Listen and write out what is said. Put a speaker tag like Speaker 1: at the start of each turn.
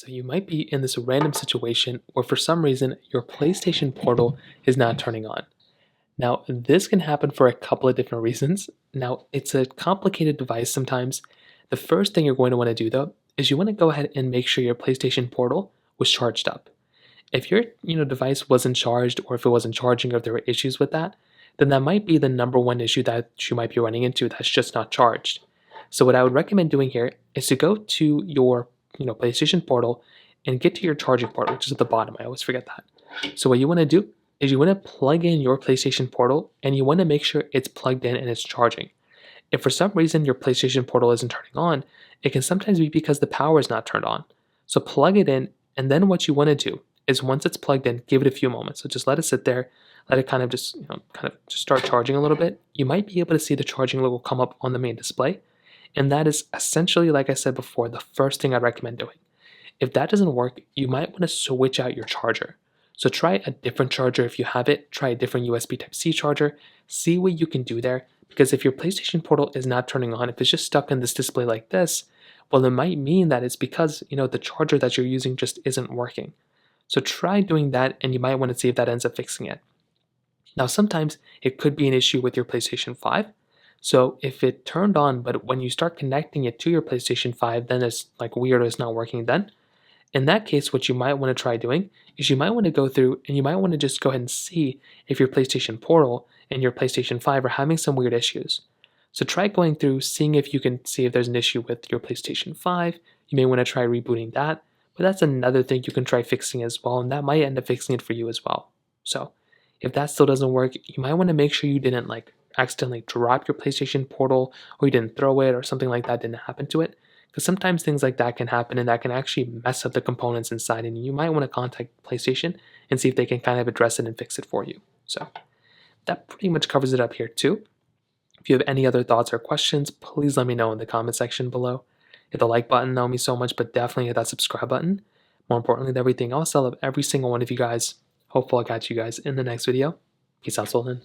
Speaker 1: So you might be in this random situation where for some reason your PlayStation Portal is not turning on. Now, this can happen for a couple of different reasons. Now, it's a complicated device sometimes. The first thing you're going to want to do though is you want to go ahead and make sure your PlayStation Portal was charged up. If your device wasn't charged or if it wasn't charging or if there were issues with that, then that might be the number one issue that you might be running into that's just not charged. So what I would recommend doing here is to go to your PlayStation Portal and get to your charging port, which is at the bottom. I always forget that. So what you want to do is you want to plug in your PlayStation Portal and you want to make sure it's plugged in and it's charging. If for some reason your PlayStation Portal isn't turning on, it can sometimes be because the power is not turned on. So plug it in, and then what you want to do is once it's plugged in, give it a few moments. So just let it sit there, let it kind of just start charging a little bit. You might be able to see the charging logo come up on the main display, and that is essentially, like I said before, the first thing I'd recommend doing. If that doesn't work, you might want to switch out your charger. So try a different charger if you have it. Try a different USB Type-C charger. See what you can do there. Because if your PlayStation Portal is not turning on, if it's just stuck in this display like this, well, it might mean that it's because the charger that you're using just isn't working. So try doing that, and you might want to see if that ends up fixing it. Now, sometimes it could be an issue with your PlayStation 5. So if it turned on, but when you start connecting it to your PlayStation 5, then it's like weird or it's not working then. In that case, what you might want to try doing is you might want to go through and you might want to just go ahead and see if your PlayStation Portal and your PlayStation 5 are having some weird issues. So try going through, seeing if you can see if there's an issue with your PlayStation 5. You may want to try rebooting that, but that's another thing you can try fixing as well, and that might end up fixing it for you as well. So if that still doesn't work, you might want to make sure you didn't accidentally drop your PlayStation Portal or you didn't throw it or something like that didn't happen to it. Because sometimes things like that can happen and that can actually mess up the components inside, and you might want to contact PlayStation and see if they can kind of address it and fix it for you. So that pretty much covers it up here too. If you have any other thoughts or questions, please let me know in the comment section below. Hit the like button, that would mean so much, but definitely hit that subscribe button. More importantly than everything else, I love every single one of you guys. Hopefully I'll catch you guys in the next video. Peace out, Sultan.